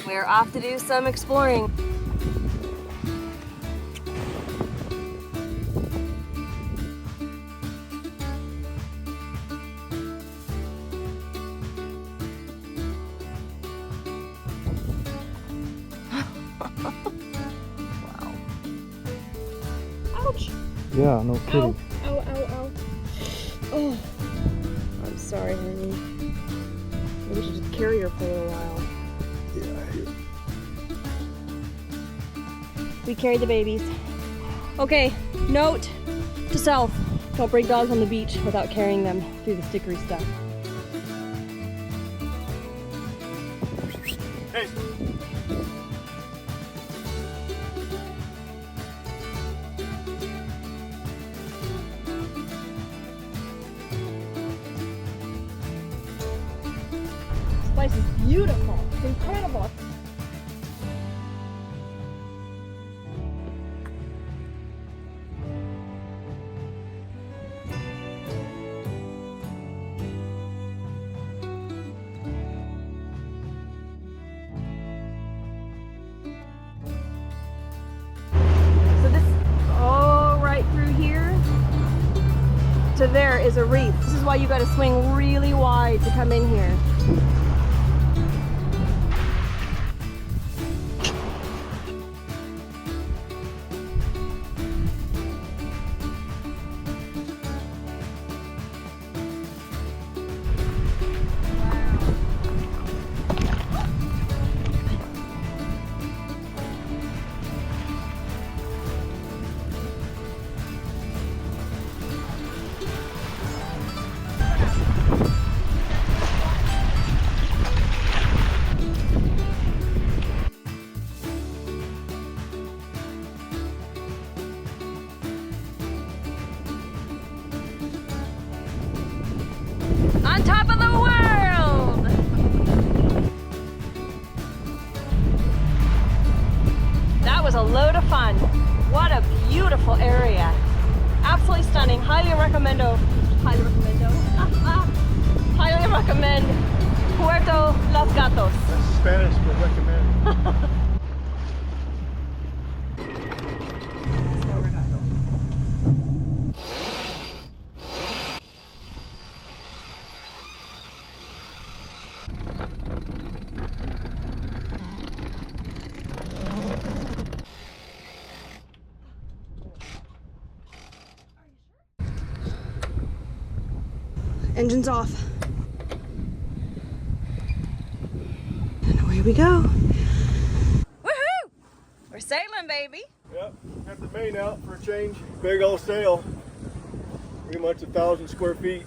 We're off to do some exploring. Wow. Ouch! Yeah, no kidding. Ow, ow, ow, ow. Oh, I'm sorry, honey. Maybe we should just carry her for a little while. We carry the babies. Okay, note to self. Don't bring dogs on the beach without carrying them through the stickery stuff. Hey. This place is beautiful. It's incredible. To there is a reef. This is why you got to swing really wide to come in here. On top of the world! That was a load of fun. What a beautiful area. Absolutely stunning. Highly recommendo. Highly recommendo. Highly recommend Puerto Los Gatos. That's Spanish for recommend. Engine's off. And away we go. Woohoo! We're sailing, baby. Yep, got the main out for a change. Big old sail. Pretty much 1,000 square feet.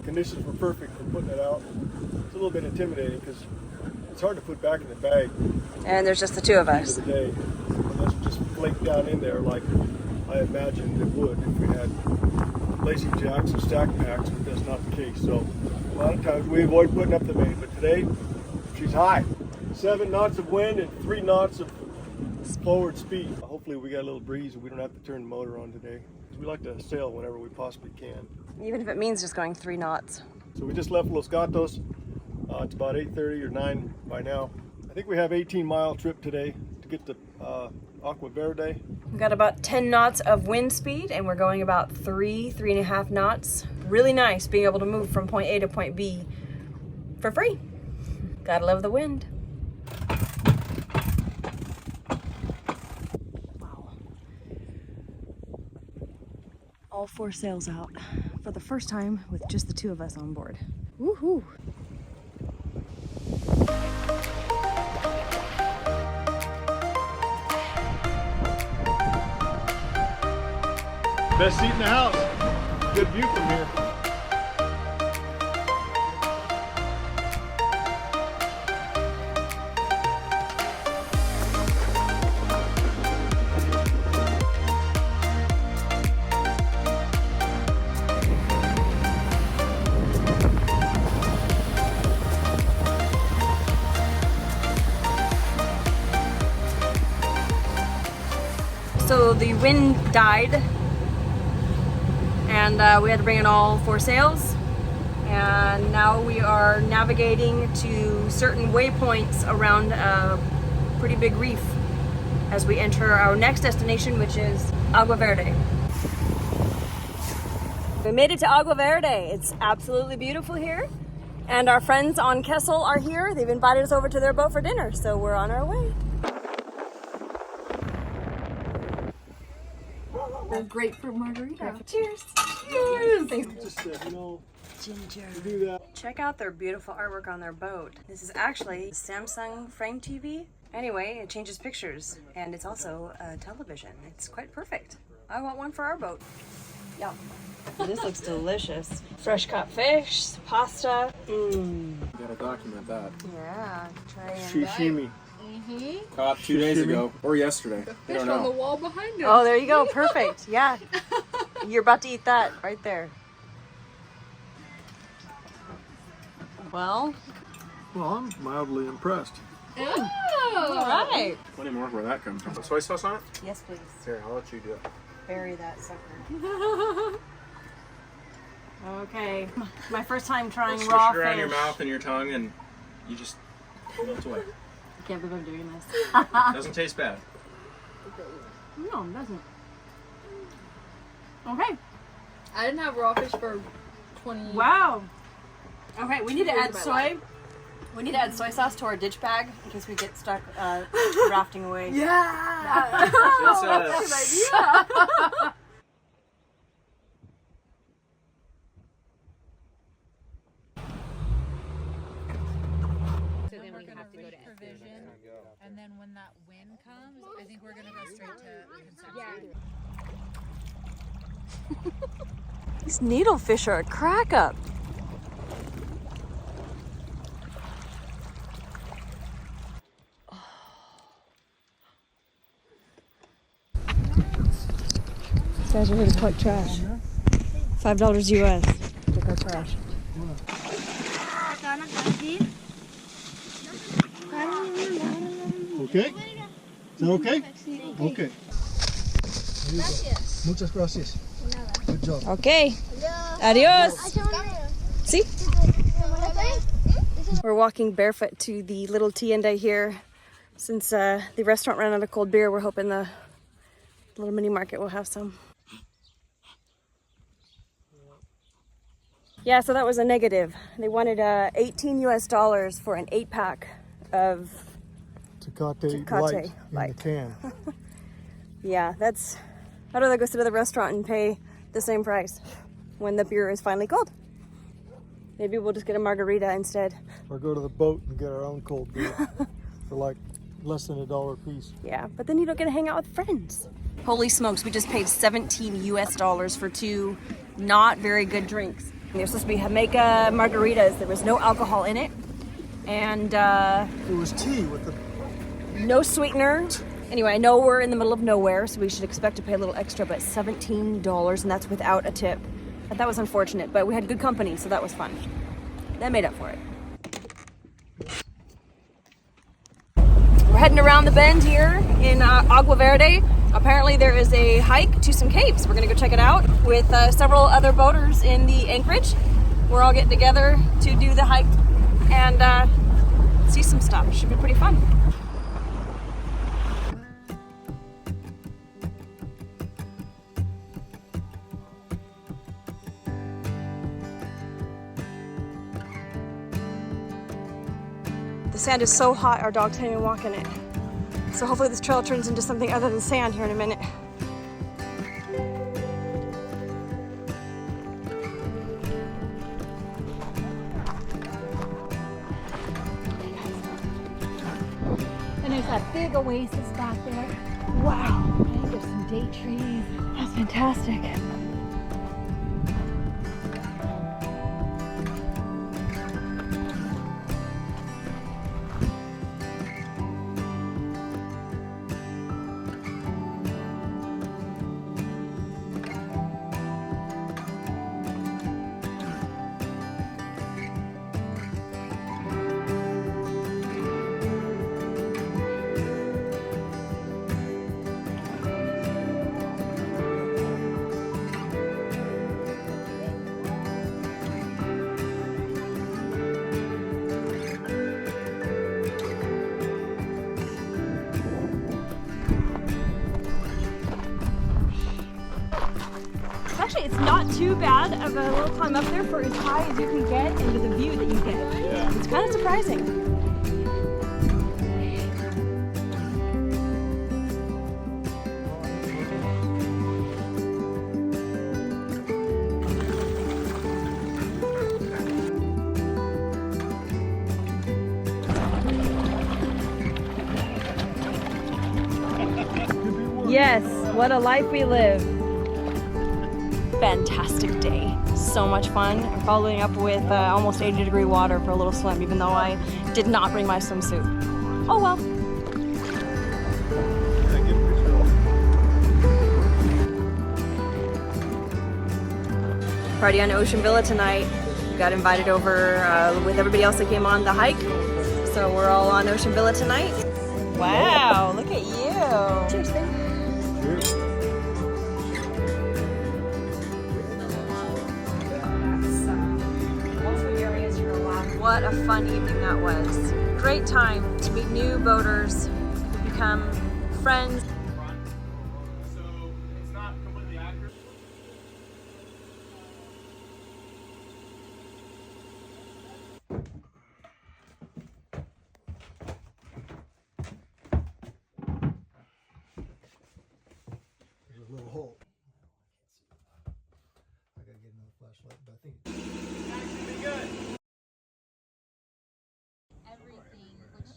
Conditions were perfect for putting it out. It's a little bit intimidating because it's hard to put back in the bag. And there's just the two of us. Of the day. Unless it just flaked down in there like I imagined it would if we had lazy jacks and stack packs, but that's not the case. So a lot of times we avoid putting up the main, but today she's high. 7 knots of wind and 3 knots of forward speed. Hopefully we got a little breeze and we don't have to turn the motor on today. We like to sail whenever we possibly can. Even if it means just going 3 knots. So we just left Los Gatos. It's about 8:30 or 9 by now. I think we have 18-mile trip today to get to Agua Verde. We've got about 10 knots of wind speed and we're going about 3.5 knots. Really nice being able to move from point A to point B for free. Gotta love the wind. Wow. All 4 sails out for the first time with just the 2 of us on board. Woohoo! Best seat in the house. Good view from here. So the wind died and we had to bring in all 4 sails, and now we are navigating to certain waypoints around a pretty big reef as we enter our next destination, which is Agua Verde. We made it to Agua Verde. It's absolutely beautiful here. And our friends on Kessel are here. They've invited us over to their boat for dinner, so we're on our way. A grapefruit margarita. Cheers! Cheers! Just Ginger. do that. Check out their beautiful artwork on their boat. This is actually a Samsung frame TV. Anyway, it changes pictures, and it's also a television. It's quite perfect. I want one for our boat. Yum. This looks delicious. Fresh cut fish, pasta. You gotta document that. Yeah, try and... Sashimi. Caught 2 days ago or yesterday. You don't On the know. wall behind us. Oh, there you go. Perfect. Yeah. You're about to eat that right there. Well, Well, I'm mildly impressed. Oh. all right. Plenty more where that comes from. Soy sauce on it? Yes, please. Here, I'll let you do it. Bury that sucker. Okay. My first time trying Swish raw it around fish. your mouth and your tongue, and you just melt away. I can't believe I'm doing this. Doesn't taste bad. No, it doesn't. Okay. I didn't have raw fish for 20 Wow. Okay, we need to years add of my soy. life. We need to add soy sauce to our ditch bag in case we get stuck rafting away. Yeah. It's, That's a good idea. So then we have to go to provision, and then when that wind comes, I think we're gonna go straight to consumption. These needlefish are a crack up. These guys are really quite trash. $5 US. Take our trash. Okay? Is that okay? Okay. Muchas gracias. Good job. Okay. Adios. See? We're walking barefoot to the little tienda here. Since the restaurant ran out of cold beer, we're hoping the little mini market will have some. Yeah, so that was a negative. They wanted $18 US for an 8-pack of... Tecate Tecate light in the can. Yeah, that's... I'd rather go sit at the restaurant and pay the same price when the beer is finally cold. Maybe we'll just get a margarita instead. Or go to the boat and get our own cold beer for like less than $1 a piece. Yeah, but then you don't get to hang out with friends. Holy smokes, we just paid $17 US for 2 not very good drinks. They're supposed to be Jamaica margaritas. There was no alcohol in it. And It was tea with the... no sweetener. Anyway, I know we're in the middle of nowhere, so we should expect to pay a little extra, but $17, and that's without a tip. And that was unfortunate, but we had good company, so that was fun. That made up for it. We're heading around the bend here in Agua Verde. Apparently there is a hike to some caves. We're gonna go check it out with several other boaters in the anchorage. We're all getting together to do the hike and see some stuff. It should be pretty fun. The sand is so hot, our dogs can't even walk in it. So hopefully this trail turns into something other than sand here in a minute. And there's that big oasis back there. Wow. I think there's some date trees. That's fantastic. it's not too bad of a little climb up there for as high as you can get and with the view that you get. Yeah. It's kind of surprising. Yes, what a life we live. Fantastic day. So much fun. I'm following up with almost 80-degree water for a little swim, even though I did not bring my swimsuit. Oh well. Yeah, get a picture off. Party on Ocean Villa tonight. We got invited over with everybody else that came on the hike. So we're all on Ocean Villa tonight. Wow, look at you. Cheers, babe. What a fun evening that was. Great time to meet new boaters, become friends. So it's not completely accurate. There's a little hole. I gotta get another flashlight, but I think it's actually good. Everything, which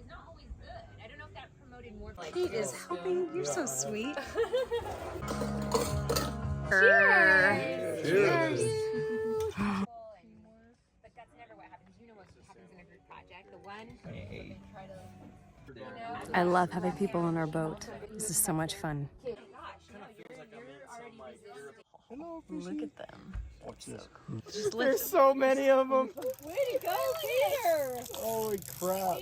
is not always good. I don't know if that promoted more. He is helping. You're so sweet. Cheers. But that's never what happens. You know what happens in a group project. The one. I love having people on our boat. This is so much fun. Look at them. Watch this. There's so many of them. Way to go, Peter! Holy crap.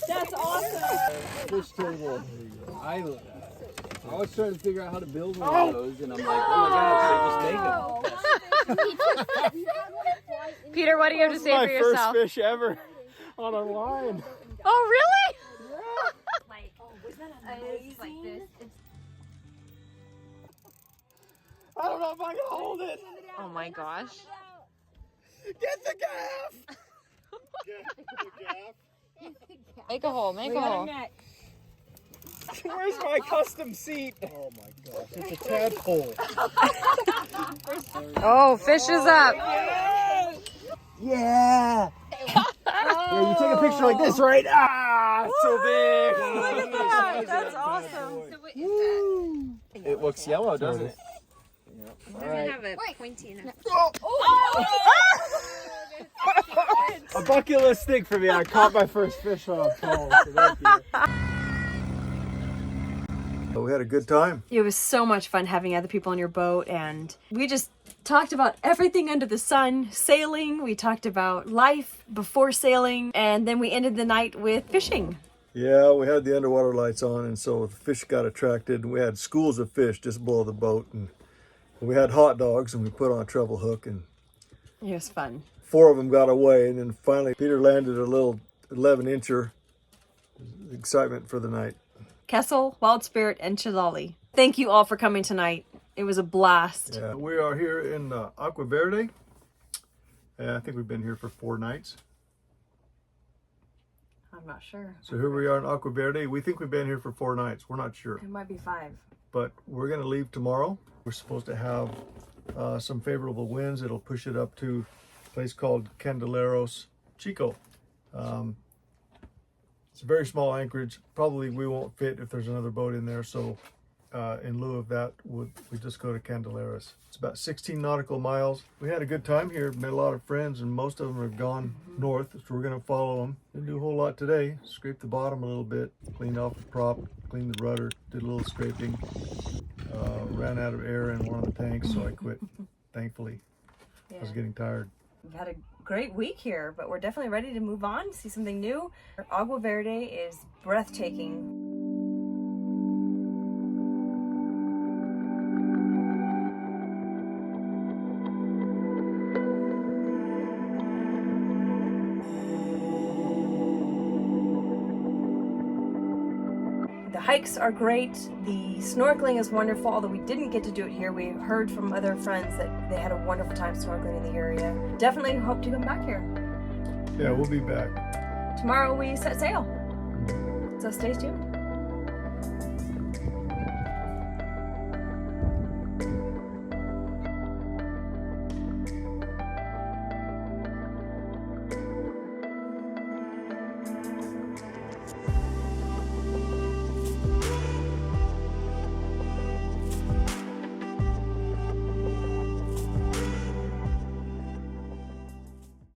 That's awesome. Fish table. I was trying to figure out how to build one of those, and I'm like, oh my gosh, they just make them. Peter, what do you have to say for yourself? First fish ever on a line. Oh, really? Like, was that amazing? Like this. I don't know if I can hold it. Oh my gosh. Get the gaff. Get the gaff. Make a hole, make a hole. Where's my custom seat? Oh my gosh, it's a tadpole. Oh, fish is up. Yeah. Yeah, you take a picture like this, right? Ah, it's so big. Look at that. That's awesome. So what is that? It looks yellow, doesn't it? Does it have a pointy enough? A bucket list thing for me. I caught my first fish on a pole. So thank you. We had a good time. It was so much fun having other people on your boat, and we just talked about everything under the sun. Sailing, we talked about life before sailing, and then we ended the night with fishing. Yeah, we had the underwater lights on, and so the fish got attracted. We had schools of fish just below the boat, and we had hot dogs, and we put on a treble hook, and It was fun. 4 of them got away, and then finally Peter landed a little 11-incher. Excitement for the night. Kessel, Wild Spirit, and Chilali. Thank you all for coming tonight. It was a blast. Yeah, we are here in Agua Verde. I think we've been here for 4 nights. I'm not sure. So here we are in Agua Verde. We think we've been here for 4 nights. We're not sure. It might be 5. But we're going to leave tomorrow. We're supposed to have some favorable winds. It'll push it up to a place called Candeleros Chico. It's a very small anchorage. Probably we won't fit if there's another boat in there. So in lieu of that, we just go to Candeleros. It's about 16 nautical miles. We had a good time here. Met a lot of friends, and most of them have gone north. So we're going to follow them. Didn't do a whole lot today. Scraped the bottom a little bit. Cleaned off the prop. Cleaned the rudder. Did a little scraping. Ran out of air in one of the tanks, so I quit. Thankfully, I was getting tired. We've had a great week here, but we're definitely ready to move on, see something new. Agua Verde is breathtaking. The hikes are great. The snorkeling is wonderful, although we didn't get to do it here. We heard from other friends that they had a wonderful time snorkeling in the area. Definitely hope to come back here. Yeah, we'll be back. Tomorrow we set sail. So stay tuned.